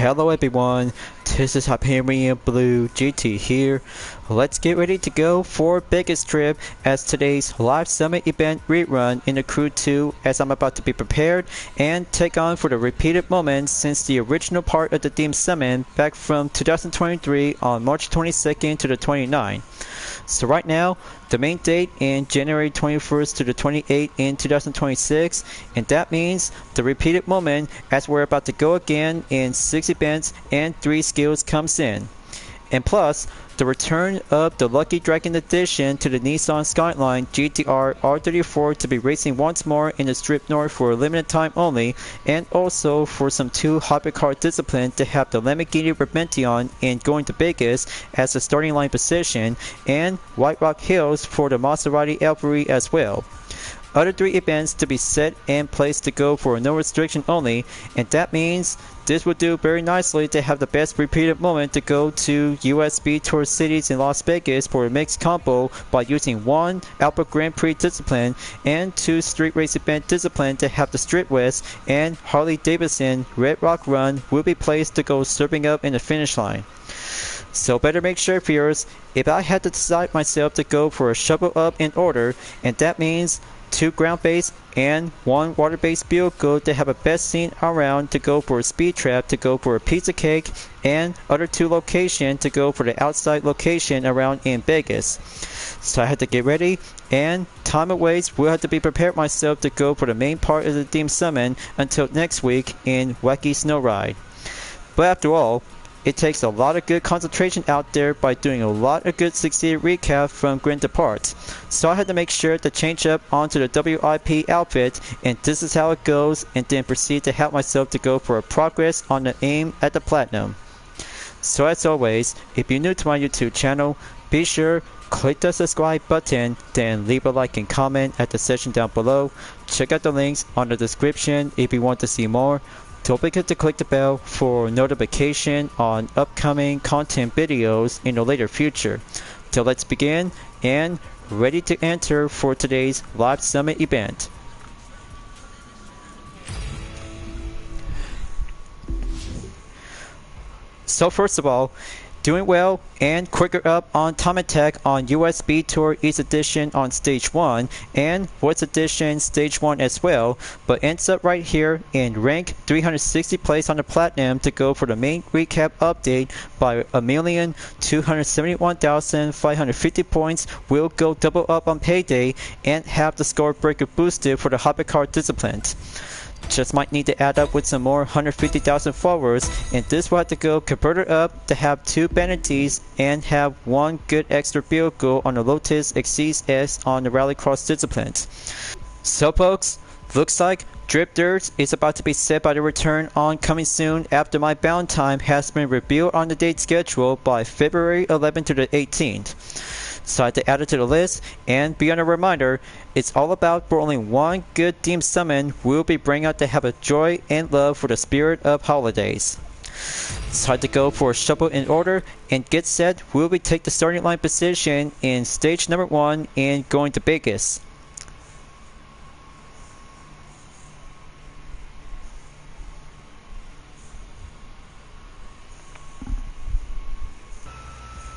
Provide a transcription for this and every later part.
Hello everyone, this is Hyperion-Blue-GT here. Let's get ready to go for biggest trip as today's live summit event rerun in the Crew 2 as I'm about to be prepared and take on for the repeated moments since the original part of the theme summon back from 2023 on March 22nd to the 29th. So right now, the main date in January 21st to the 28th in 2026, and that means the repeated moment as we're about to go again in 6 events and 3 skills comes in. And plus, the return of the Lucky Dragon Edition to the Nissan Skyline GTR R34 to be racing once more in the Strip North for a limited time only, and also for some 2 hypercar disciplines to have the Lamborghini Revention and going to Vegas as the starting line position, and White Rock Hills for the Maserati livery as well. Other 3 events to be set and placed to go for no restriction only, and that means this would do very nicely to have the best repeated moment to go to USB Tour cities in Las Vegas for a mixed combo by using 1 Alpha Grand Prix discipline and 2 street race event discipline to have the Street West and Harley Davidson Red Rock Run will be placed to go serving up in the finish line. So better make sure, viewers, if I had to decide myself to go for a shovel up in order, and that means 2 ground-based and 1 water-based vehicle to have a best scene around to go for a speed trap to go for a pizza cake, and other 2 locations to go for the outside location around in Vegas. So I had to get ready, and time awaits, will have to be prepared myself to go for the main part of the theme summon until next week in Wacky Snow Ride. But after all, it takes a lot of good concentration out there by doing a lot of good succeeded recap from Grand Departs. So I had to make sure to change up onto the WIP outfit, and this is how it goes, and then proceed to help myself to go for a progress on the aim at the platinum. So as always, if you're new to my YouTube channel, be sure click the subscribe button, then leave a like and comment at the section down below. Check out the links on the description if you want to see more. Don't forget to click the bell for notification on upcoming content videos in the later future. So let's begin and ready to enter for today's live summit event. So first of all, doing well and quicker up on time attack on USB Tour East Edition on Stage 1 and West Edition Stage 1 as well, but ends up right here in rank 360 place on the Platinum to go for the main recap update by 1,271,550 points, will go double up on payday and have the score breaker boosted for the hypercar disciplines. Just might need to add up with some more 150,000 followers, and this will have to go converter up to have 2 vanities and have 1 good extra vehicle on the Lotus Exceeds S on the Rallycross disciplines. So folks, looks like Drip Dirt is about to be set by the return on coming soon after my bound time has been revealed on the date schedule by February 11th to the 18th. So I had to add it to the list, and be on a reminder, it's all about for only 1 good theme summon we'll be bringing out to have a joy and love for the spirit of holidays. So I had to go for a shuffle in order and get set. We'll be take the starting line position in stage number 1 and going to Vegas.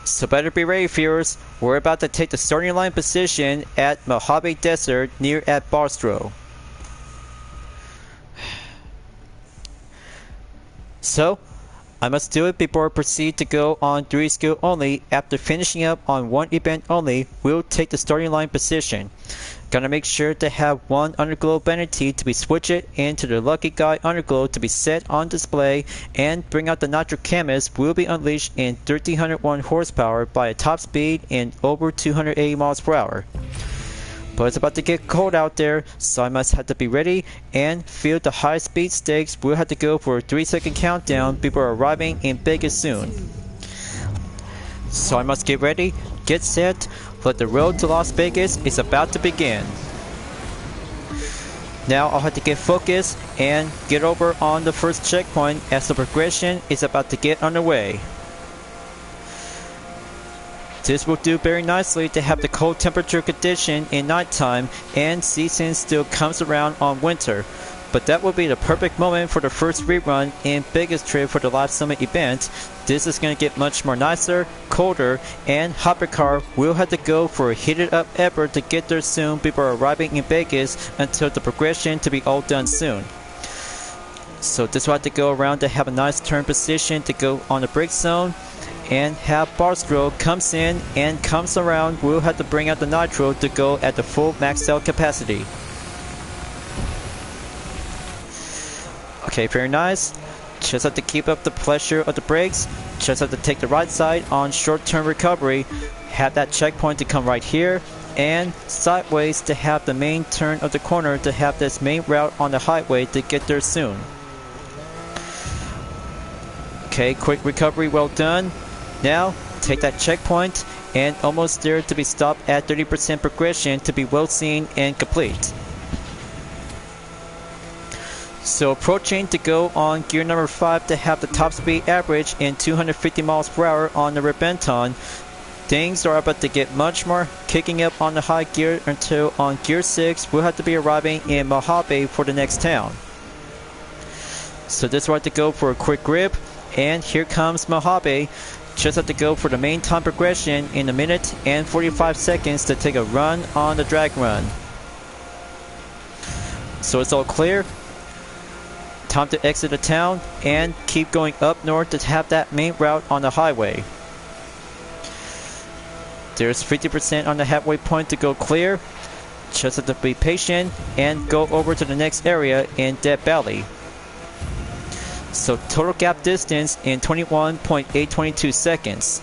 So better be ready, viewers. We're about to take the starting line position at Mojave Desert near at Barstow. So I must do it before I proceed to go on 3 skill only. After finishing up on 1 event only, we'll take the starting line position. Gonna make sure to have 1 Underglow vanity to be switched into the Lucky Guy Underglow to be set on display, and bring out the Nitro Chemist will be unleashed in 1301 horsepower by a top speed in over 280 miles per hour. But it's about to get cold out there, so I must have to be ready and feel the high speed stakes. We'll have to go for a 3-second countdown before arriving in Vegas soon. So I must get ready, get set, but the road to Las Vegas is about to begin. Now I'll have to get focused and get over on the first checkpoint as the progression is about to get underway. This will do very nicely to have the cold temperature condition in nighttime, and season still comes around on winter. But that would be the perfect moment for the first rerun in biggest trip for the Live Summit event. This is going to get much more nicer, colder, and Hypercar will have to go for a heated up effort to get there soon before arriving in Vegas until the progression to be all done soon. So this will have to go around to have a nice turn position to go on the brake zone, and have Barstro comes in and comes around. We'll have to bring out the nitro to go at the full max out capacity. Okay, very nice. Just have to keep up the pressure of the brakes. Just have to take the right side on short-term recovery. Have that checkpoint to come right here. And sideways to have the main turn of the corner to have this main route on the highway to get there soon. Okay, quick recovery, well done. Now, take that checkpoint and almost there to be stopped at 30% progression to be well seen and complete. So approaching to go on gear number 5 to have the top speed average in 250 miles per hour on the Rebenton. Things are about to get much more kicking up on the high gear until on gear 6 we'll have to be arriving in Mojave for the next town. So this will have to go for a quick grip, and here comes Mojave. Just have to go for the main time progression in a minute and 45 seconds to take a run on the drag run. So it's all clear. Time to exit the town and keep going up north to have that main route on the highway. There's 50% on the halfway point to go clear. Just have to be patient and go over to the next area in Dead Valley. So total gap distance in 21.822 seconds.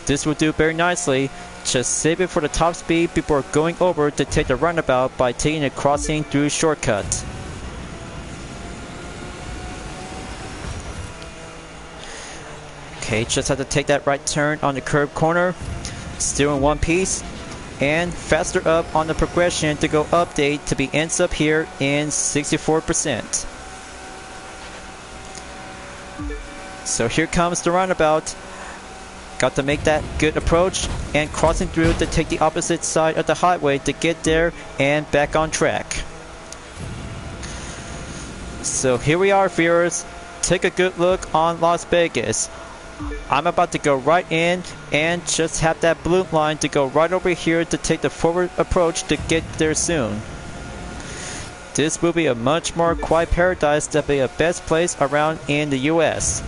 This will do very nicely. Just save it for the top speed before going over to take the runabout by taking a crossing through shortcut. Okay, just have to take that right turn on the curb corner. Still in one piece. And faster up on the progression to go update to be ends up here in 64%. So here comes the roundabout. Got to make that good approach and crossing through to take the opposite side of the highway to get there and back on track. So here we are, viewers. Take a good look on Las Vegas. I'm about to go right in and just have that blue line to go right over here to take the forward approach to get there soon. This will be a much more quiet paradise to be a best place around in the US.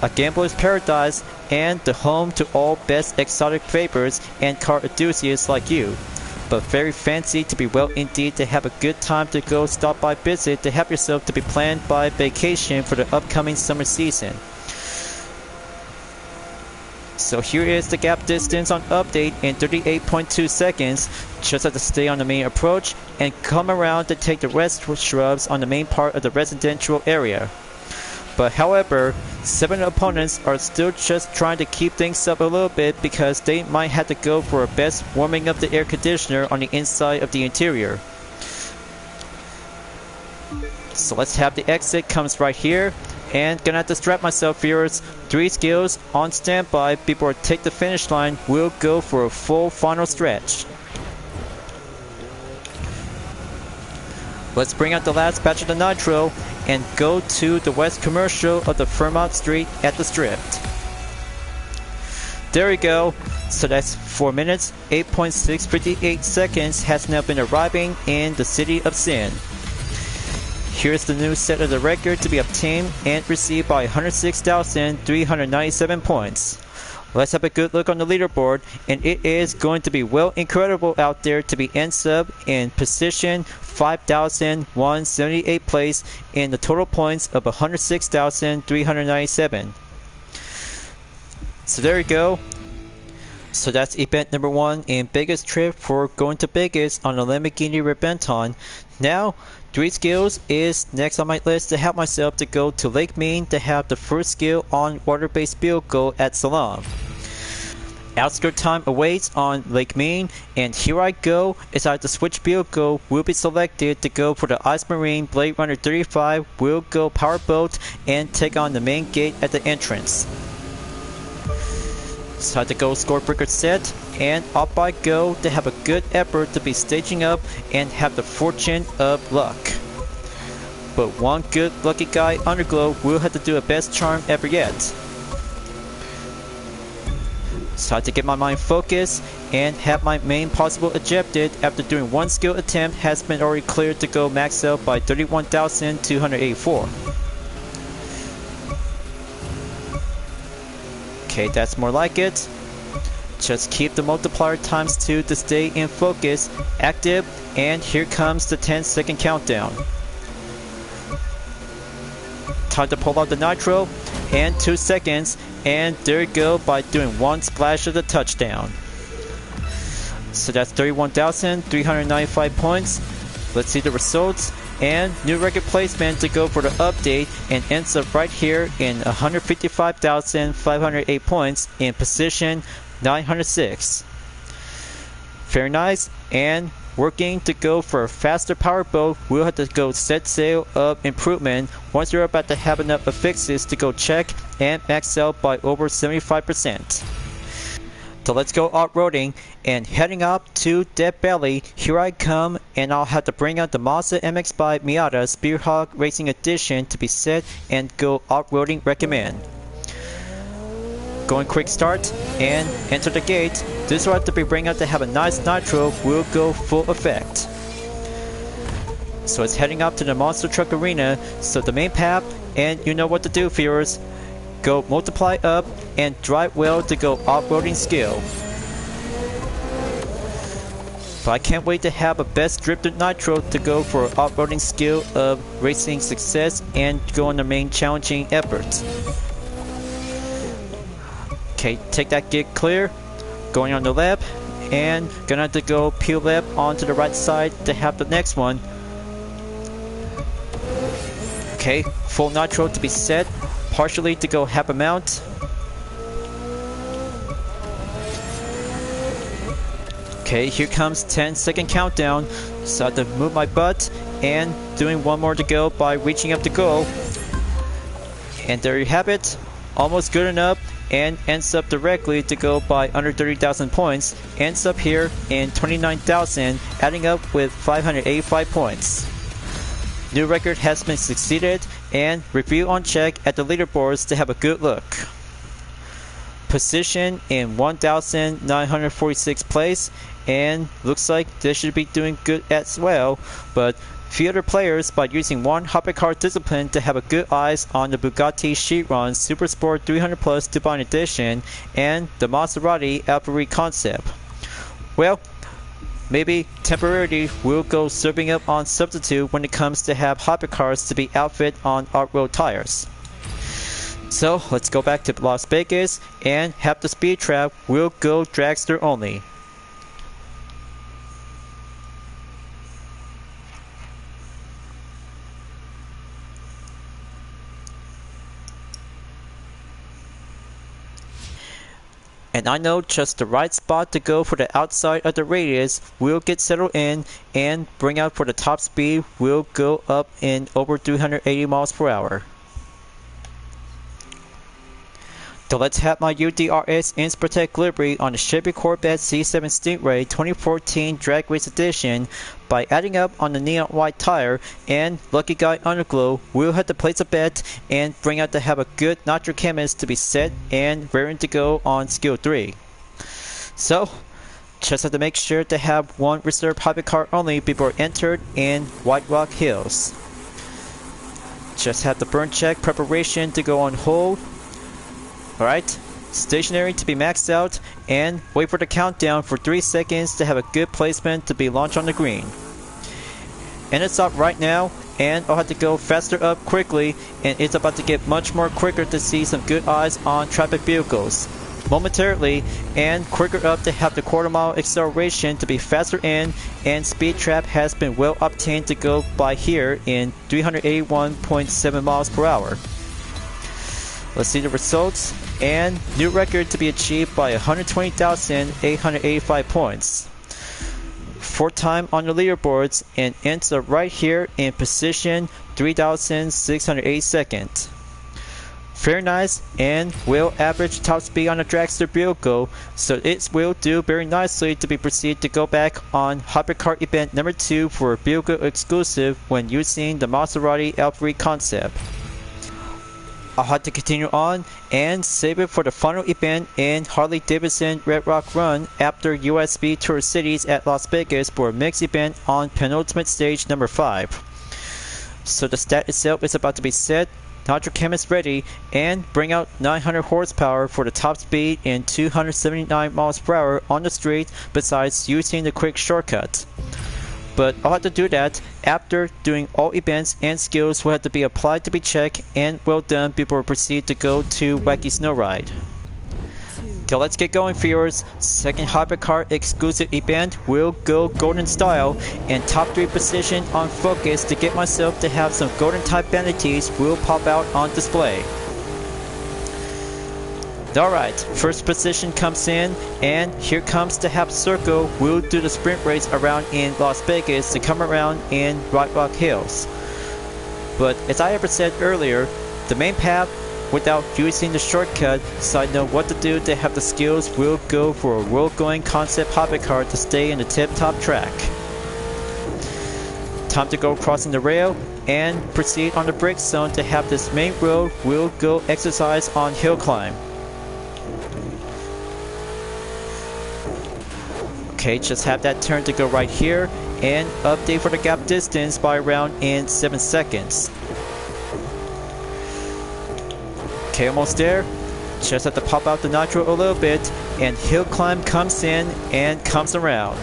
A gambler's paradise and the home to all best exotic vapors and car enthusiasts like you. But very fancy to be well indeed to have a good time to go stop by visit to have yourself to be planned by vacation for the upcoming summer season. So here is the gap distance on update in 38.2 seconds. Just have to stay on the main approach and come around to take the rest shrubs on the main part of the residential area. But however, 7 opponents are still just trying to keep things up a little bit because they might have to go for a best warming up the air conditioner on the inside of the interior. So let's have the exit comes right here. And gonna have to strap myself, viewers. 3 skills on standby before I take the finish line. We'll go for a full final stretch. Let's bring out the last batch of the nitro and go to the west commercial of the Fremont Street at the Strip. There we go. So that's 4 minutes, 8.658 seconds has now been arriving in the city of Sin. Here's the new set of the record to be obtained and received by 106,397 points. Let's have a good look on the leaderboard, and it is going to be well incredible out there to be ends up in position 5,178 place in the total points of 106,397. So there you go. So that's event number 1 in biggest trip for going to Vegas on the Lamborghini Rebenton. Now, 3 skills is next on my list to help myself to go to Lake Mean to have the first skill on water-based vehicle at Salam. Outskirt time awaits on Lake Mean, and here I go as I have to switch vehicle will be selected to go for the Ice Marine Blade Runner 35 will go powerboat and take on the main gate at the entrance. So I have to go score breaker set, and up I go to have a good effort to be staging up and have the fortune of luck. but one good lucky guy underglow will have to do a best charm ever yet. So I had to get my mind focused and have my main possible objective after doing one skill attempt has been already cleared to go max out by 31,284. Okay, that's more like it. Just keep the multiplier times 2 to stay in focus, active, and here comes the 10-second countdown. Time to pull out the nitro, and 2 seconds, and there you go by doing one splash of the touchdown. So that's 31,395 points. Let's see the results, and new record placement to go for the update and ends up right here in 155,508 points in position 906. Very nice, and working to go for a faster power boat, we'll have to go set sail up improvement once you're about to have enough affixes to go check and max out by over 75%. So let's go off-roading and heading up to Dead Belly. Here I come, and I'll have to bring out the Mazda MX by Miata Spearhawk Racing Edition to be set and go off-roading recommend. Going quick start and enter the gate. This will have to be bring out to have a nice nitro will go full effect. So it's heading up to the Monster Truck Arena, so the main path, and you know what to do, viewers. Go multiply up and drive well to go off-roading skill. But I can't wait to have a best drifted nitro to go for off-roading skill of racing success and go on the main challenging efforts. Okay, take that gig clear, going on the left, and gonna have to go peel left onto the right side to have the next one. Okay, full nitro to be set, partially to go half a mount. Okay, here comes 10-second countdown, so I have to move my butt and doing one more to go by reaching up the goal. And there you have it, almost good enough, and ends up directly to go by under 30,000 points, ends up here in 29,000, adding up with 585 points. New record has been succeeded, and review on check at the leaderboards to have a good look. Position in 1,946 place, and looks like they should be doing good as well, but few other players by using one Hypercar discipline to have a good eyes on the Bugatti Chiron Super Sport 300 Plus Divine Edition and the Maserati Alpha concept. Well, maybe temporarily we'll go serving up on substitute when it comes to have hypercars to be outfit on off-road tires. So let's go back to Las Vegas and have the speed trap. We'll go dragster only. And I know just the right spot to go for the outside of the radius. We'll get settled in and bring out for the top speed. We'll go up in over 380 miles per hour. So let's have my UDRS Inspirtech livery on the Chevy Corvette C7 Stingray 2014 Drag Race Edition by adding up on the neon white tire and Lucky Guy Underglow. We'll have to place a bet and bring out to have a good nitro chemist to be set and raring to go on skill 3. So just have to make sure to have one reserve hypercar only before entered in White Rock Hills. Just have the burn check preparation to go on hold. Alright, stationary to be maxed out, and wait for the countdown for 3 seconds to have a good placement to be launched on the green. And it's up right now, and I'll have to go faster up quickly, and it's about to get much more quicker to see some good eyes on traffic vehicles. Momentarily, and quicker up to have the quarter-mile acceleration to be faster in, and speed trap has been well obtained to go by here in 381.7 miles per hour. Let's see the results, and new record to be achieved by 120,885 points. 4th time on the leaderboards and ends up right here in position 3,682nd. very nice, and will average top speed on the dragster vehicle, so it will do very nicely to be proceed to go back on Hypercar event number 2 for vehicle exclusive when using the Maserati livery concept. I'll have to continue on and save it for the final event in Harley-Davidson Red Rock Run after USB Tour Cities at Las Vegas for a mixed event on penultimate stage number 5. So the stat itself is about to be set, Nitro Cam is ready, and bring out 900 horsepower for the top speed and 279 miles per hour on the street besides using the quick shortcut. But I'll have to do that after doing all events and skills will have to be applied to be checked and well done before we proceed to go to Wacky Snow Ride. Okay, let's get going, viewers. Second Hypercar exclusive event will go golden style, and top 3 position on focus to get myself to have some golden type vanities will pop out on display. Alright, first position comes in, and here comes the half circle. We'll do the sprint race around in Las Vegas to come around in White Rock Hills. But as I ever said earlier, the main path without using the shortcut, so I know what to do to have the skills, will go for a road-going concept hypercar to stay in the tip-top track. Time to go crossing the rail and proceed on the brake zone to have this main road will go exercise on hill climb. Okay, just have that turn to go right here and update for the gap distance by around in 7 seconds. Okay, almost there. Just have to pop out the nitro a little bit, and hill climb comes in and comes around.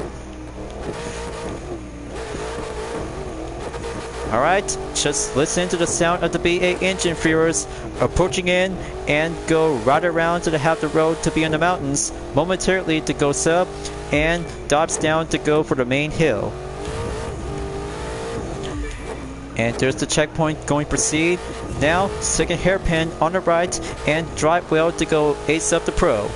Alright, just listen to the sound of the BA engine, viewers, approaching in and go right around to the half the road to be in the mountains, momentarily to go sub, and dives down to go for the main hill. And there's the checkpoint going proceed. Now, second hairpin on the right and drive well to go ace up the pro.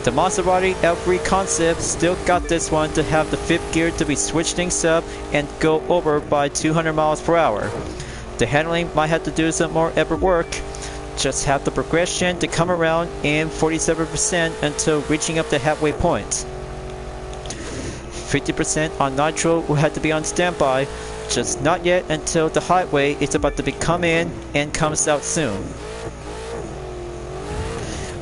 The Maserati L3 concept still got this one to have the 5th gear to be switched things up and go over by 200 miles per hour. The handling might have to do some more effort work. Just have the progression to come around in 47% until reaching up the halfway point. 50% on nitro will have to be on standby, just not yet until the highway is about to be come in and comes out soon.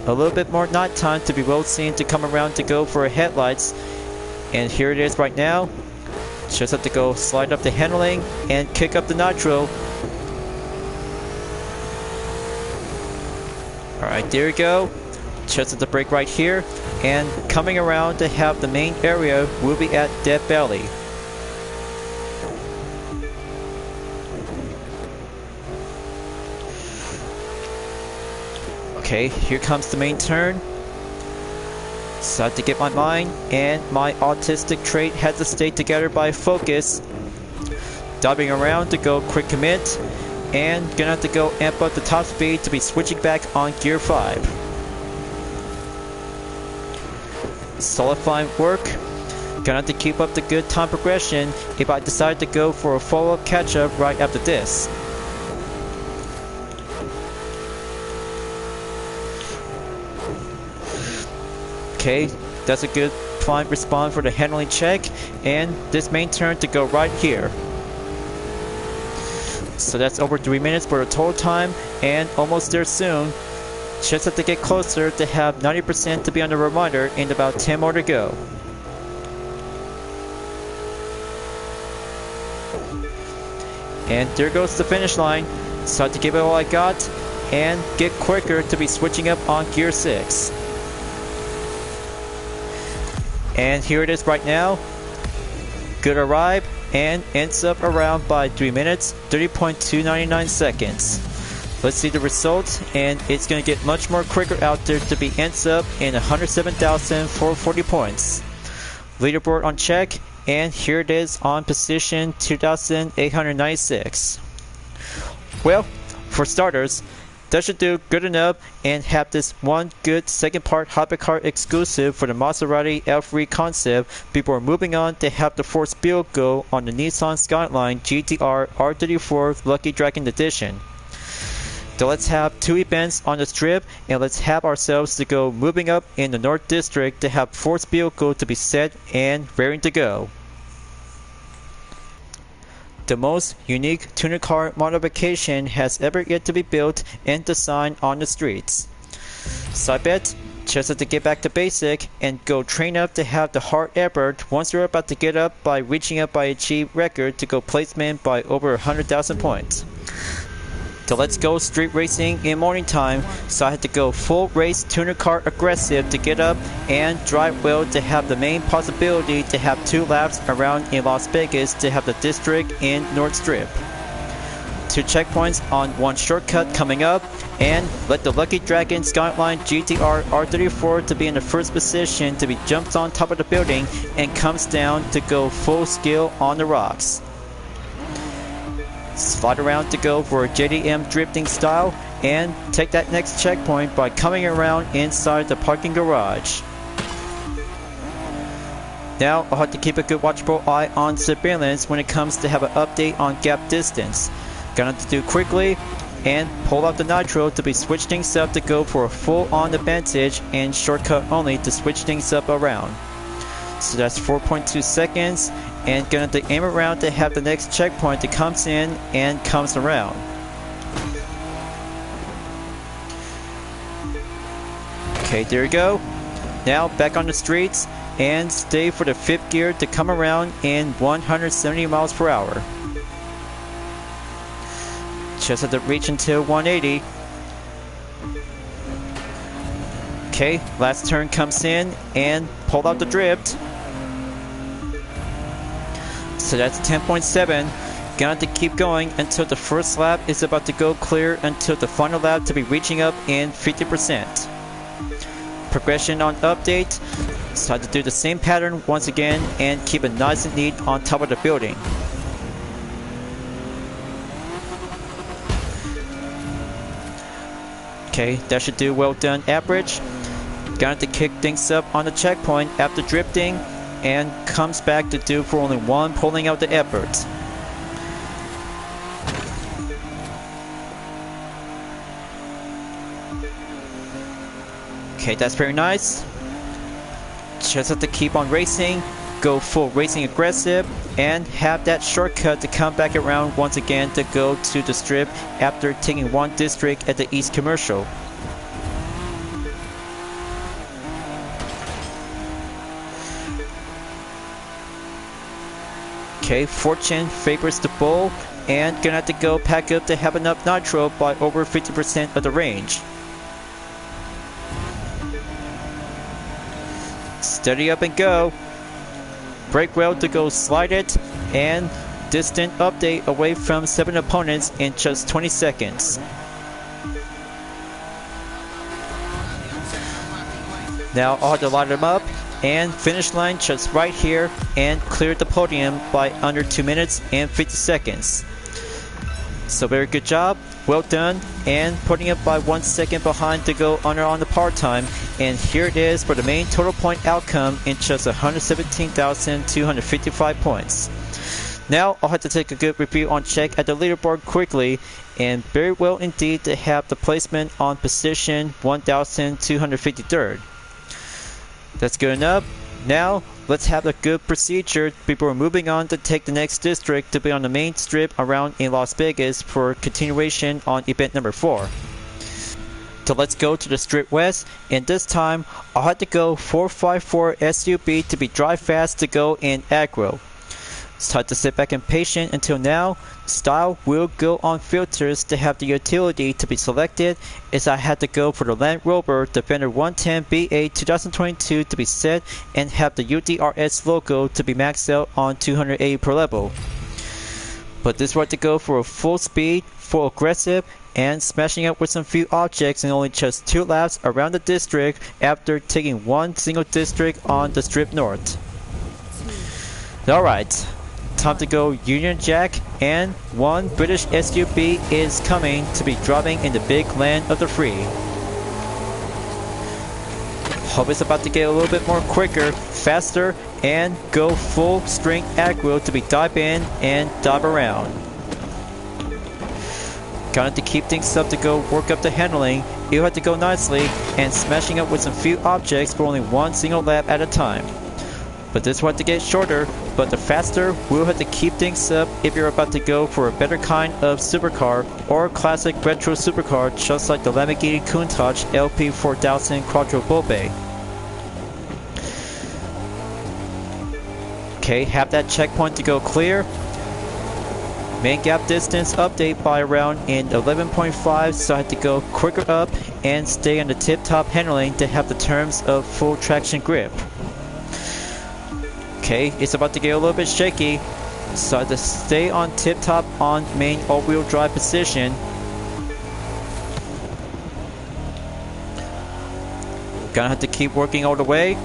A little bit more night time to be well seen to come around to go for headlights, and here it is right now. Just have to go slide up the handling and kick up the nitro. Alright, there we go. Just at the brake right here, and coming around to have the main area will be at Dead Valley. Okay, here comes the main turn. So I have to get my mind and my autistic trait had to stay together by focus. Diving around to go quick commit, and gonna have to go amp up the top speed to be switching back on gear 5. Solidifying work. Gonna have to keep up the good time progression if I decide to go for a follow-up catch-up right after this. Okay, that's a good fine response for the handling check, and this main turn to go right here. So that's over 3 minutes for the total time, and almost there soon. Just have to get closer to have 90% to be on the reminder in about 10 more to go. And there goes the finish line. So I have to give it all I got and get quicker to be switching up on gear 6. And here it is right now. Good arrive and ends up around by 3 minutes, 30.299 seconds. Let's see the results, and it's going to get much more quicker out there to be ends up in 107,440 points. Leaderboard on check, and here it is on position 2,896. Well, for starters, That should do good enough, and have this one good second part hypercar exclusive for the Maserati L3 concept before moving on to have the force build go on the Nissan Skyline GTR R34 Lucky Dragon Edition. So let's have 2 events on the strip, and let's have ourselves to go moving up in the North District to have force vehicle to be set and raring to go. The most unique tuner car modification has ever yet to be built and designed on the streets. So I bet just have to get back to basic and go train up to have the hard effort once you're about to get up by reaching up by a G record to go placement by over 100,000 points. So let's go street racing in morning time, so I had to go full race tuner car aggressive to get up and drive well to have the main possibility to have 2 laps around in Las Vegas to have the district in North Strip. 2 checkpoints on 1 shortcut coming up, and let the Lucky Dragon Skyline GTR R34 to be in the first position to be jumped on top of the building and comes down to go full skill on the rocks. Slide around to go for a JDM drifting style and take that next checkpoint by coming around inside the parking garage. Now I'll have to keep a good watchful eye on surveillance when it comes to have an update on gap distance. Gonna have to do quickly and pull out the nitro to be switch things up to go for a full on advantage and shortcut only to switch things up around. So that's 4.2 seconds, and gonna have to aim around to have the next checkpoint that comes in and comes around. Okay, there we go. Now back on the streets and stay for the 5th gear to come around in 170 miles per hour. Just have to reach until 180. Okay, last turn comes in and pull out the drift. So that's 10.7. Gonna have to keep going until the first lap is about to go clear until the final lap to be reaching up in 50%. Progression on update. So I have to do the same pattern once again and keep it nice and neat on top of the building. Okay, that should do well done average. Gonna have to kick things up on the checkpoint after drifting, and comes back to do for only 1, pulling out the effort. Okay, that's very nice. Just have to keep on racing, go full racing aggressive, and have that shortcut to come back around once again to go to the strip after taking 1 district at the East Commercial. Okay, fortune favors the bull, and gonna have to go pack up to have enough nitro by over 50% of the range. Steady up and go. Brake well to go slide it, and distant update away from 7 opponents in just 20 seconds. Now I'll have to line them up, and finish line just right here and cleared the podium by under 2 minutes and 50 seconds. So very good job, well done, and putting up by 1 second behind to go under on the par time, and here it is for the main total point outcome in just 117,255 points. Now I'll have to take a good review on check at the leaderboard quickly, and very well indeed to have the placement on position 1,253rd. That's good enough. Now let's have a good procedure before moving on to take the next district to be on the main strip around in Las Vegas for continuation on event number 4. So let's go to the strip west, and this time I'll have to go 454 SUV to be drive fast to go in aggro. It's time to sit back and patient until now. Style will go on filters to have the utility to be selected, as I had to go for the Land Rover Defender 110 BA 2022 to be set and have the UDRS logo to be maxed out on 280 per level. But this was to go for a full speed, full aggressive, and smashing up with some few objects in only just 2 laps around the district after taking 1 single district on the strip north. Alright. time to go Union Jack, and one British SUV is coming to be dropping in the big land of the free. Hope it's about to get a little bit more quicker, faster, and go full strength aggro to be dive in and dive around. Got to keep things up to go work up the handling. You'll have to go nicely and smashing up with some few objects for only one single lap at a time. But this will have to get shorter, but the faster we'll have to keep things up if you're about to go for a better kind of supercar or classic retro supercar just like the Lamborghini Countach LP4000 Quattro Volpe. Okay, have that checkpoint to go clear. Main gap distance update by around in 11.5, so I had to go quicker up and stay on the tip-top handling to have the terms of full traction grip. Okay, it's about to get a little bit shaky, so I have to stay on tip-top on main all-wheel drive position. Gonna have to keep working all the way.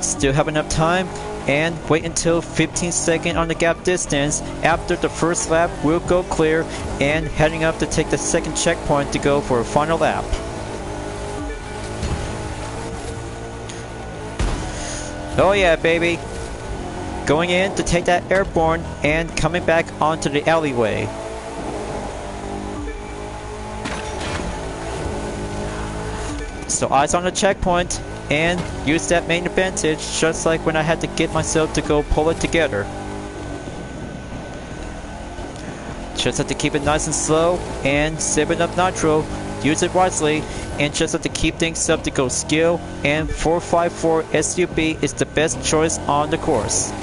Still have enough time. And wait until 15 seconds on the gap distance. After the first lap, we'll go clear and heading up to take the second checkpoint to go for a final lap. Oh yeah, baby. Going in to take that airborne and coming back onto the alleyway. So eyes on the checkpoint. And use that main advantage just like when I had to get myself to go pull it together. Just have to keep it nice and slow and save enough nitro, use it wisely, and just have to keep things up to go skill, and 454 SUV is the best choice on the course.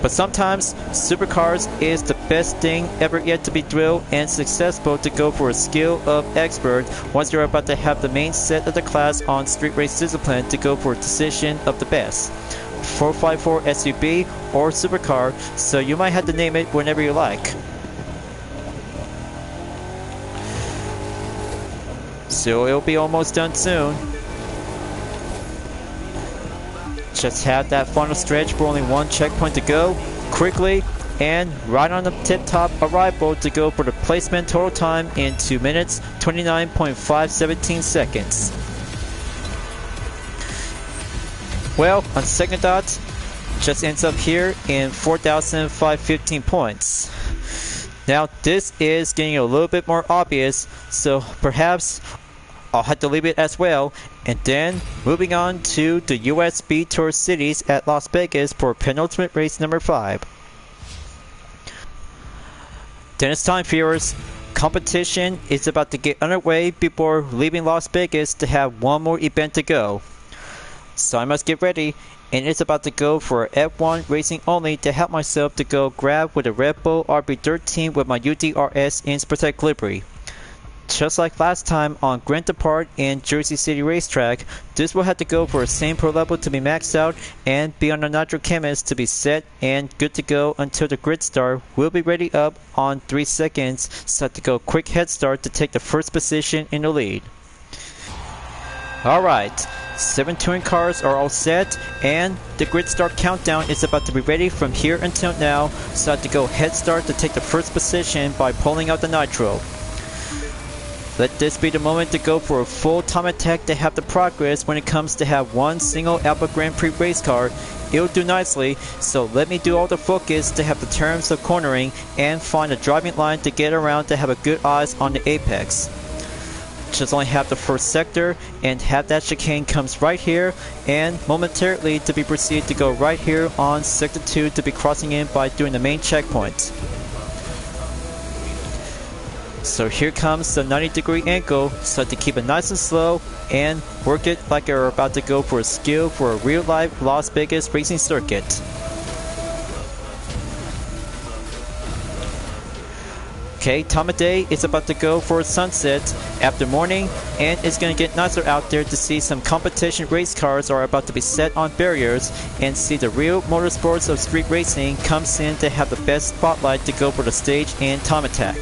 But sometimes supercars is the best thing ever yet to be drilled and successful to go for a skill of expert once you're about to have the main set of the class on street race discipline to go for a decision of the best. 454 SUV or supercar, so you might have to name it whenever you like. So it'll be almost done soon. Just have that final stretch for only one checkpoint to go, quickly, and right on the tip-top arrival to go for the placement total time in 2 minutes, 29.517 seconds. Well, on second thought, just ends up here in 4,515 points. Now this is getting a little bit more obvious, so perhaps I'll have to leave it as well, and then moving on to the US Speed Tour Cities at Las Vegas for penultimate race number 5. Then it's time, viewers. Competition is about to get underway before leaving Las Vegas to have one more event to go. So I must get ready, and it's about to go for F1 racing only to help myself to go grab with a Red Bull RB13 with my UDRS Inspirtech livery. Just like last time on Grand Depart and Jersey City Racetrack, this will have to go for a same pro level to be maxed out and be on the Nitro Chemist to be set and good to go until the grid start will be ready up on 3 seconds, so to go quick head start to take the first position in the lead. Alright, 7 touring cars are all set and the grid start countdown is about to be ready from here until now, so to go head start to take the first position by pulling out the nitro. Let this be the moment to go for a full time attack to have the progress when it comes to have one single Alpha Grand Prix race car. It'll do nicely, so let me do all the focus to have the terms of cornering and find a driving line to get around to have a good eyes on the apex. Just only have the first sector and have that chicane comes right here and momentarily to be proceeded to go right here on sector 2 to be crossing in by doing the main checkpoint. So here comes the 90-degree angle, so to keep it nice and slow and work it like you're about to go for a skill for a real-life Las Vegas racing circuit. Okay, time of day is about to go for a sunset after morning, and it's going to get nicer out there to see some competition race cars are about to be set on barriers and see the real motorsports of street racing comes in to have the best spotlight to go for the stage and time attack.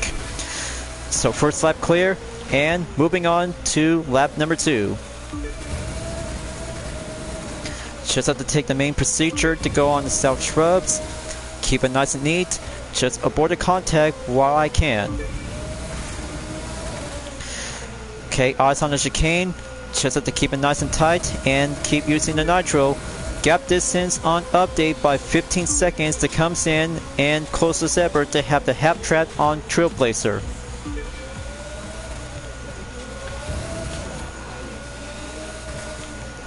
So first lap clear, and moving on to lap number 2. Just have to take the main procedure to go on the south shrubs. Keep it nice and neat. Just avoid the contact while I can. Okay, eyes on the chicane. Just have to keep it nice and tight and keep using the nitro. Gap distance on update by 15 seconds that comes in, and close as ever to have the half trap on Trailblazer.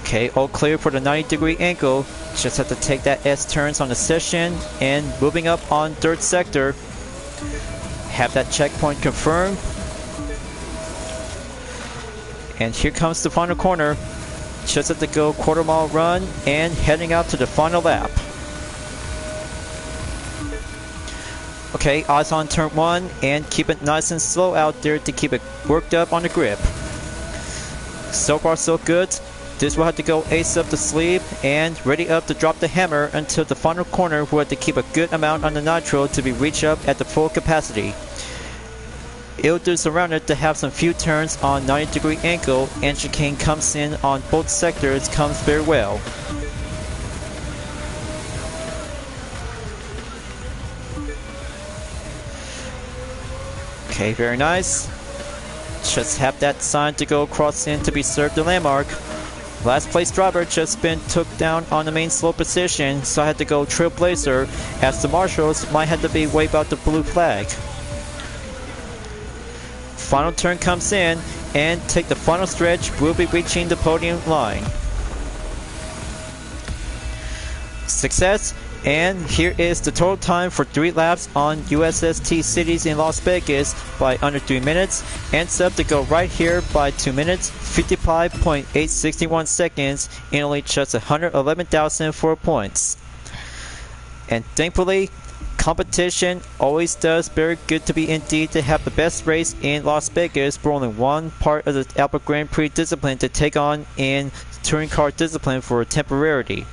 Okay, all clear for the 90-degree angle. Just have to take that S turns on the session and moving up on third sector. Have that checkpoint confirmed. And here comes the final corner. Just have to go quarter-mile run and heading out to the final lap. Okay, eyes on turn 1 and keep it nice and slow out there to keep it worked up on the grip. So far so good. This will have to go ace up the sleeve and ready up to drop the hammer until the final corner. We'll have to keep a good amount on the nitro to be reached up at the full capacity. It'll do surround it to have some few turns on 90-degree angle, and chicane comes in on both sectors, comes very well. Okay, very nice. Just have that sign to go across in to be served the landmark. Last place driver just been took down on the main slope position, so I had to go Trailblazer, as the marshals might have to be wave out the blue flag. Final turn comes in and take the final stretch. We'll be reaching the podium line. Success, and here is the total time for 3 laps on USST Cities in Las Vegas by under 3 minutes. Ends up to go right here by 2 minutes, 55.861 seconds, and only just 111,004 points. And thankfully, competition always does very good to be indeed to have the best race in Las Vegas for only one part of the Albert Grand Prix discipline to take on in touring car discipline for temporarily.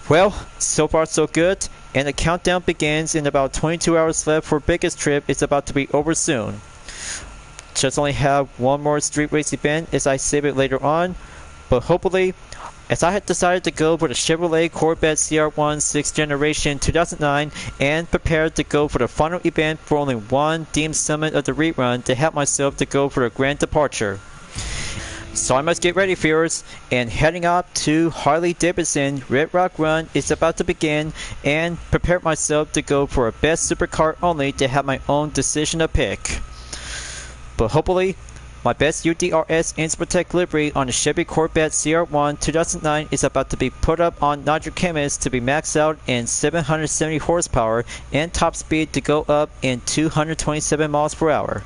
Well, so far so good, and the countdown begins in about 22 hours left for biggest trip. It's about to be over soon. Just only have one more street race event as I save it later on, but hopefully, as I had decided to go for the Chevrolet Corvette CR1 6th generation 2009 and prepared to go for the final event for only one deemed summit of the rerun to help myself to go for a grand departure. So I must get ready, viewers, and heading up to Harley-Davidson Red Rock Run is about to begin, and prepare myself to go for a best supercar only to have my own decision to pick. But hopefully, my best UDRS Inspirtech livery on the Chevy Corvette CR1 2009 is about to be put up on Nitro Chemist to be maxed out in 770 horsepower and top speed to go up in 227 miles per hour.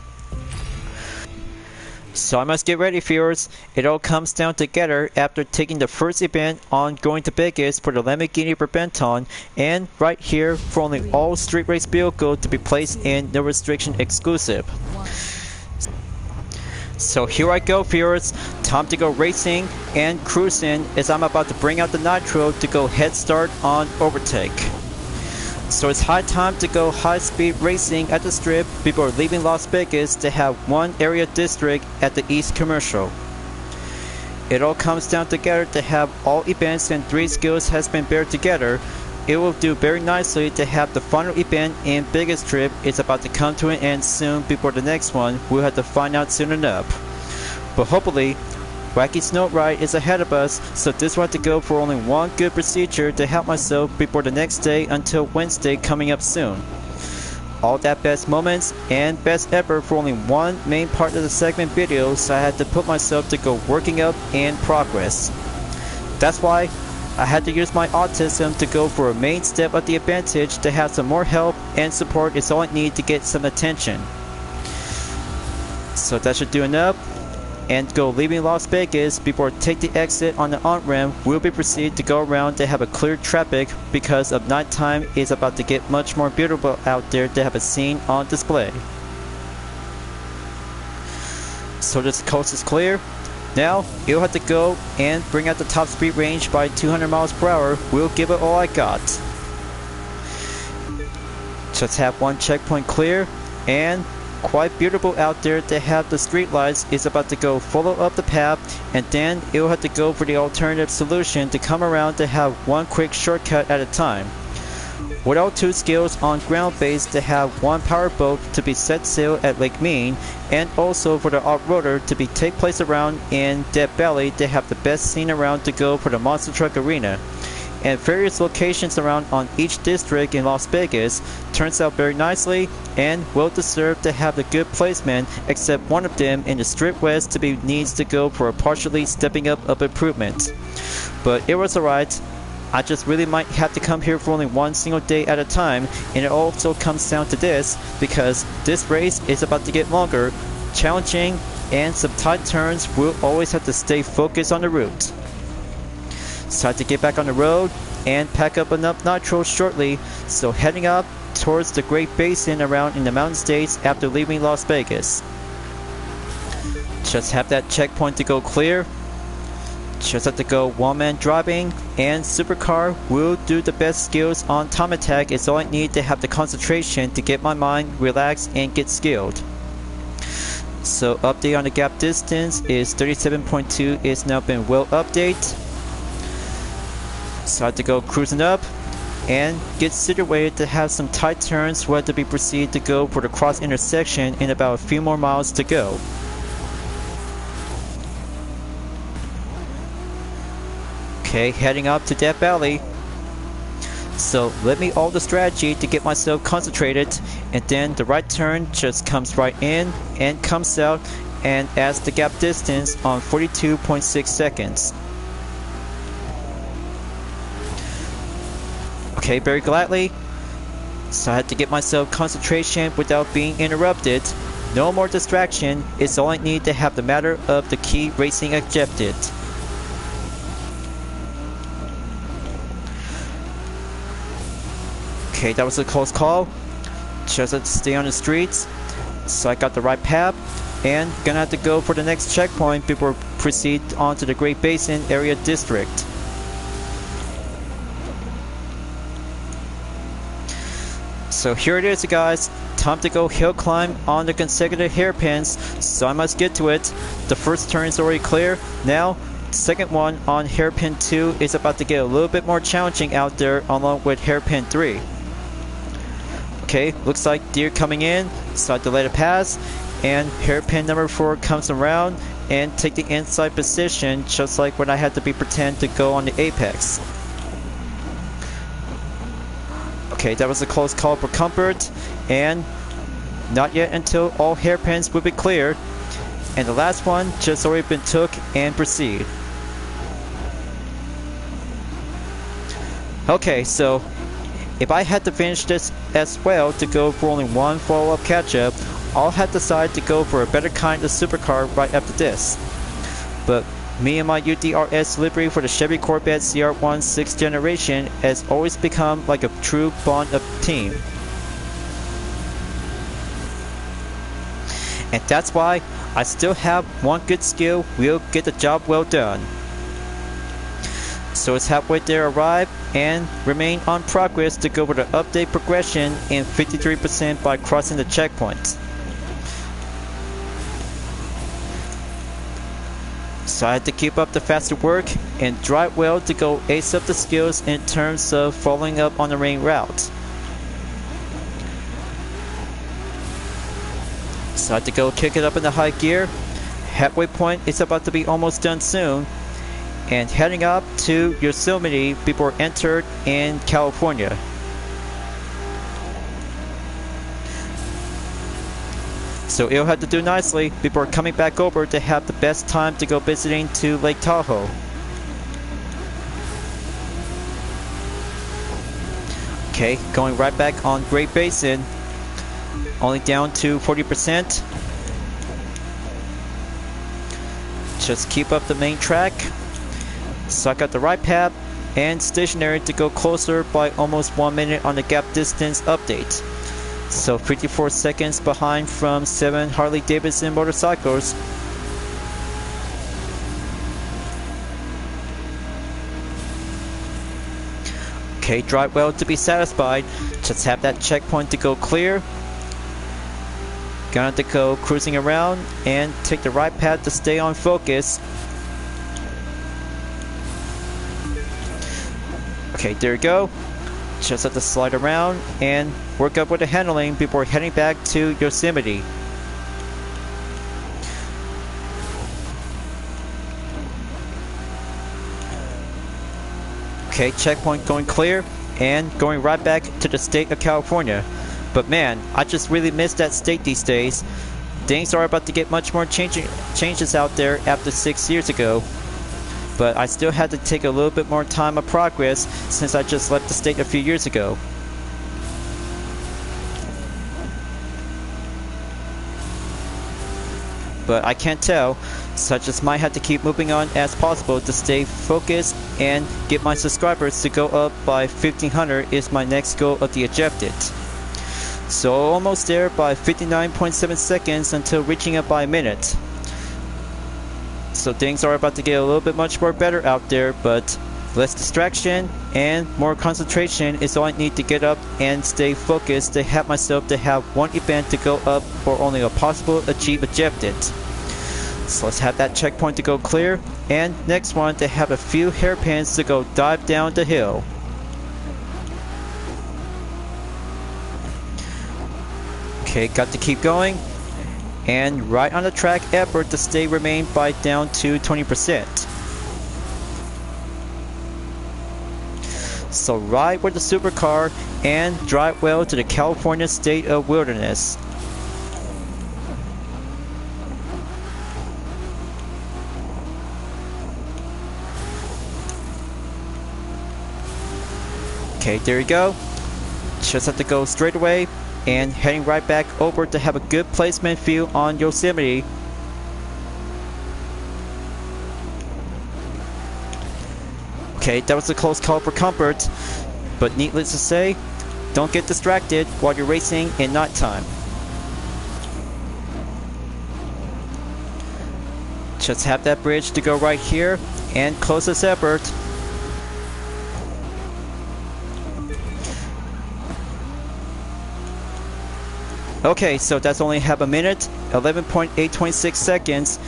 So I must get ready, viewers. It all comes down together after taking the first event on going to Vegas for the Lamborghini Benetton, and right here for only all street race vehicle to be placed in no restriction exclusive. So here I go, viewers. Time to go racing and cruising as I'm about to bring out the nitro to go head start on overtake. So it's high time to go high-speed racing at the strip before leaving Las Vegas to have one area district at the East Commercial. It all comes down together to have all events and 3 skills has been paired together. It will do very nicely to have the final event in biggest trip. It's about to come to an end soon before the next one. We'll have to find out soon enough. But hopefully, Wacky Snow Ride is ahead of us, so this will have to go for only one good procedure to help myself before the next day until Wednesday coming up soon. All that best moments and best ever for only one main part of the segment video, so I had to put myself to go working up in progress. That's why I had to use my autism to go for a main step of the advantage to have some more help and support is all I need to get some attention. So that should do enough. And go leaving Las Vegas before take the exit on the on-ramp. We'll be proceed to go around to have a clear traffic because of nighttime is about to get much more beautiful out there to have a scene on display. So this coast is clear. Now you'll have to go and bring out the top speed range by 200 miles per hour. We'll give it all I got. Just have one checkpoint clear and quite beautiful out there. They have the street lights. It's about to go follow up the path, and then it will have to go for the alternative solution to come around to have one quick shortcut at a time. Without two skills on ground base to have one powerboat to be set sail at Lake Mean, and also for the off-roader to be take place around in Dead Valley to have the best scene around to go for the Monster Truck Arena. And various locations around on each district in Las Vegas turns out very nicely and well deserved to have the good placement, except one of them in the Strip West to be needs to go for a partially stepping up of improvement. But it was alright. I just really might have to come here for only one single day at a time, and it also comes down to this because this race is about to get longer, challenging, and some tight turns. We'll always have to stay focused on the route. It's time to get back on the road and pack up enough nitro shortly, so heading up towards the Great Basin around in the Mountain States after leaving Las Vegas. Just have that checkpoint to go clear. Just have to go one-man driving, and supercar will do the best skills on time attack. Is all I need to have the concentration to get my mind relaxed and get skilled. So update on the gap distance is 37.2. It's now been well updated. So I have to go cruising up and get situated to have some tight turns. We'll have to be proceed to go for the cross intersection in about a few more miles to go. Okay, heading up to Death Valley. So let me all the strategy to get myself concentrated, and then the right turn just comes right in and comes out and adds the gap distance on 42.6 seconds. Okay, very gladly. So I had to get myself concentration without being interrupted. No more distraction. It's all I need to have the matter of the key racing objective. Okay, that was a close call. Just had to stay on the streets. So I got the right path, and gonna have to go for the next checkpoint before proceed on to the Great Basin area district. So here it is, guys. Time to go hill climb on the consecutive hairpins, so I must get to it. The first turn is already clear. Now second one on hairpin 2 is about to get a little bit more challenging out there, along with hairpin 3. Okay, looks like deer coming in, so I have to let it pass, and hairpin number 4 comes around and take the inside position, just like when I had to be pretend to go on the apex. Okay, that was a close call for comfort, and not yet until all hairpins will be cleared, and the last one just already been took and proceed. Okay, so if I had to finish this as well to go for only one follow-up catch-up, I'll have to decide to go for a better kind of supercar right after this. But me and my UDRS livery for the Chevy Corvette CR1 6th generation has always become like a true bond of team. And that's why I still have one good skill will get the job well done. So it's halfway there arrive and remain on progress to go for the update progression in 53% by crossing the checkpoint. So I had to keep up the faster work and drive well to go ace up the skills in terms of following up on the main route. So I had to go kick it up in the high gear. Halfway point is about to be almost done soon, and heading up to Yosemite before entered in California. So it'll have to do nicely before coming back over to have the best time to go visiting to Lake Tahoe. Okay, going right back on Great Basin, only down to 40%. Just keep up the main track. So I got the right path and stationary to go closer by almost 1 minute on the gap distance update. So 54 seconds behind from 7 Harley Davidson motorcycles. Okay, drive well to be satisfied. Just have that checkpoint to go clear. Gonna have to go cruising around and take the right path to stay on focus. Okay, there you go. Just have to slide around and work up with the handling before heading back to Yosemite. Okay, checkpoint going clear and going right back to the state of California. But man, I just really miss that state these days. Things are about to get much more changes out there after 6 years ago. But I still had to take a little bit more time of progress since I just left the state a few years ago. But I can't tell, so I just might have to keep moving on as possible to stay focused and get my subscribers to go up by 1500 is my next goal of the objective. So almost there by 59.7 seconds until reaching it by a minute. So things are about to get a little bit much more better out there, but less distraction and more concentration is all I need to get up and stay focused to have myself to have one event to go up for only a possible achieve objective. So let's have that checkpoint to go clear, and next one to have a few hairpins to go dive down the hill. Okay, got to keep going, and right on the track effort to stay remain by down to 20%. So ride with the supercar and drive well to the California state of wilderness. Okay, there you go. Just have to go straight away and heading right back over to have a good placement view on Yosemite. Okay, that was a close call for comfort, but needless to say, don't get distracted while you're racing in nighttime. Just have that bridge to go right here and close this effort. Okay, so that's only half a minute, 11.826 seconds.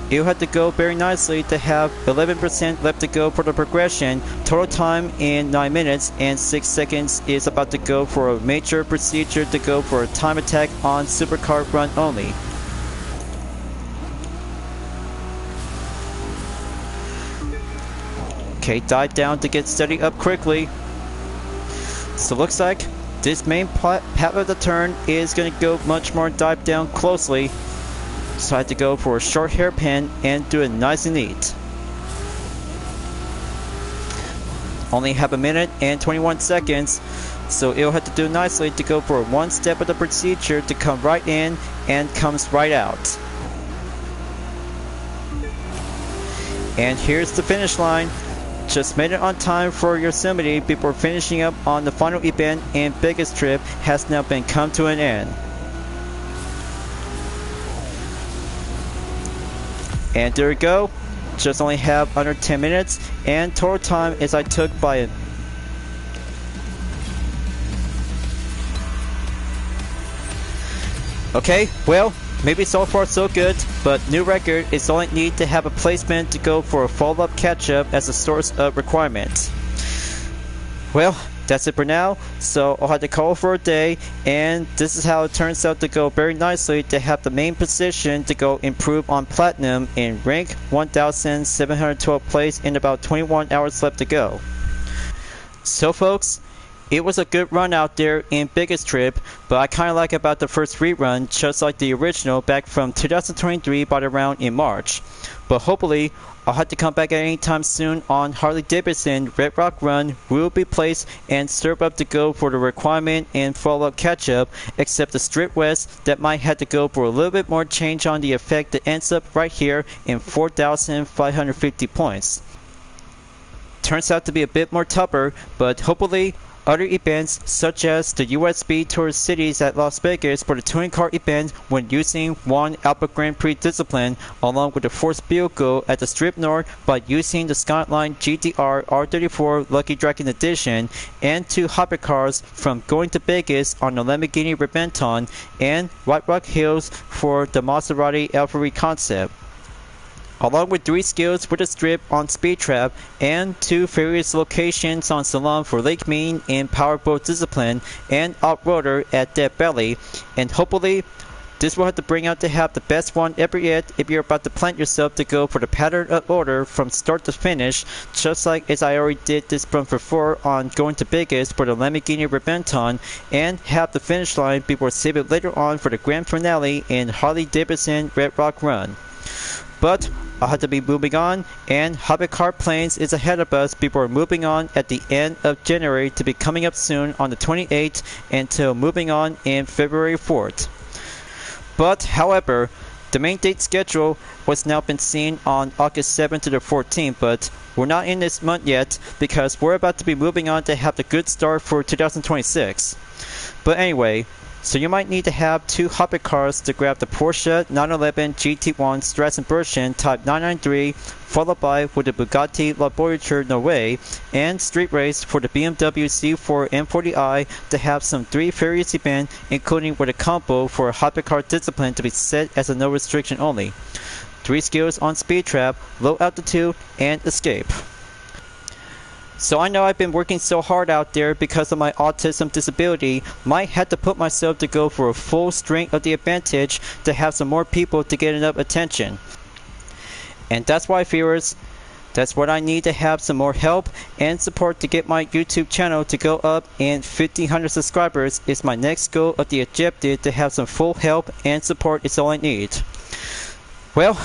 You'll have to go very nicely to have 11% left to go for the progression. Total time in 9 minutes and 6 seconds is about to go for a major procedure to go for a time attack on supercar run only. Okay, dive down to get steady up quickly. So looks like this main path of the turn is going to go much more dive down closely. So I had to go for a short hairpin and do it nice and neat. Only have a minute and 21 seconds. So it'll have to do nicely to go for one step of the procedure to come right in and comes right out. And here's the finish line. Just made it on time for Yosemite before finishing up on the final event, and biggest trip has now been come to an end. And there we go. Just only have under 10 minutes, and total time is I took by it. Okay, well, maybe so far so good, but new record is all I need to have a placement to go for a follow-up catch-up as a source of requirement. Well, that's it for now, so I'll have to call for a day, and this is how it turns out to go very nicely to have the main position to go improve on Platinum in rank 1712 place in about 21 hours left to go. So folks, it was a good run out there in biggest trip, but I kinda like about the first rerun just like the original back from 2023 by around in March. But hopefully I'll have to come back at any time soon on Harley Davidson Red Rock Run will be placed and serve up to go for the requirement and follow-up catch-up, except the Strip West that might have to go for a little bit more change on the effect that ends up right here in 4,550 points. Turns out to be a bit more tougher, but hopefully Other events such as the USB Tour Cities at Las Vegas for the touring car event when using one Alpha Grand Prix discipline, along with the Force Vehicle at the Strip North by using the Skyline GTR R34 Lucky Dragon Edition, and 2 hypercars from going to Vegas on the Lamborghini Reventon and White Rock Hills for the Maserati Livery concept, along with 3 skills for the strip on Speed Trap and 2 various locations on Salon for Lake Mean and Powerboat Discipline and Off-Roader at Death Valley. And hopefully this will have to bring out to have the best one ever yet if you're about to plant yourself to go for the pattern of order from start to finish, just like as I already did this from before on going to Vegas for the Lamborghini Reventon, and have the finish line before save it later on for the grand finale in Harley Davidson Red Rock Run. But I'll have to be moving on, and Hypercar Plains is ahead of us before moving on at the end of January to be coming up soon on the 28th until moving on in February 4th. But however, the main date schedule was now been seen on August 7th to the 14th, but we're not in this month yet because we're about to be moving on to have the good start for 2026. But anyway, so you might need to have 2 hypercars to grab the Porsche 911 GT1 Straton version Type 993, followed by with the Bugatti La Voyager Noir, and Street Race for the BMW C4 M40i to have some 3 various events, including with a combo for a hypercar discipline to be set as a no restriction only, 3 skills on Speed Trap, Low Altitude, and Escape. So I know I've been working so hard out there because of my autism disability, might have to put myself to go for a full strength of the advantage to have some more people to get enough attention. And that's why, viewers, that's what I need to have some more help and support to get my YouTube channel to go up, and 1,500 subscribers is my next goal of the objective. To have some full help and support is all I need. Well,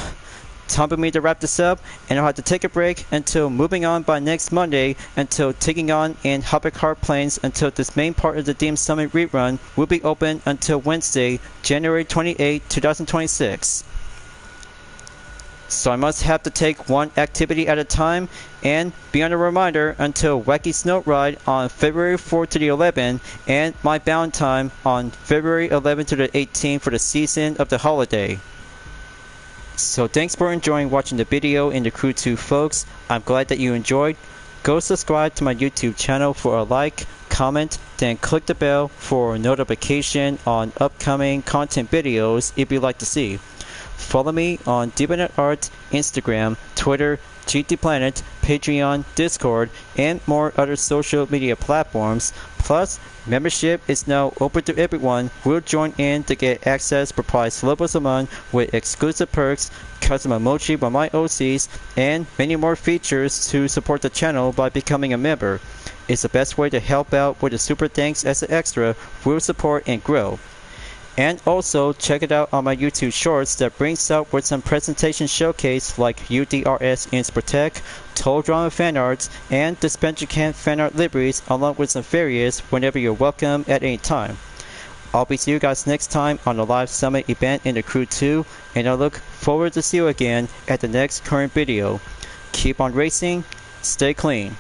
time for me to wrap this up, and I'll have to take a break until moving on by next Monday until taking on in Hypercar Plains until this main part of the Dim Summit rerun will be open until Wednesday, January 28, 2026. So I must have to take one activity at a time, and be on a reminder until Wacky Snow Ride on February 4th to the 11th and my bound time on February 11th to the 18th for the season of the holiday. So thanks for enjoying watching the video in the Crew 2, folks. I'm glad that you enjoyed. Go subscribe to my YouTube channel for a like, comment, then click the bell for notification on upcoming content videos if you'd like to see. Follow me on DeepNetArt, Instagram, Twitter, GT Planet, Patreon, Discord, and more other social media platforms. Plus, membership is now open to everyone who will join in to get access for price levels a month with exclusive perks, custom emoji by my OCs, and many more features to support the channel by becoming a member. It's the best way to help out with the super thanks as an extra will support and grow. And also check it out on my YouTube shorts that brings out with some presentation showcase like UDRS Inspirtech, Toll Drama fan arts, and Dispenser Can fan art liveries, along with some various whenever you're welcome at any time. I'll be seeing you guys next time on the live summit event in the Crew 2, and I look forward to see you again at the next current video. Keep on racing, stay clean.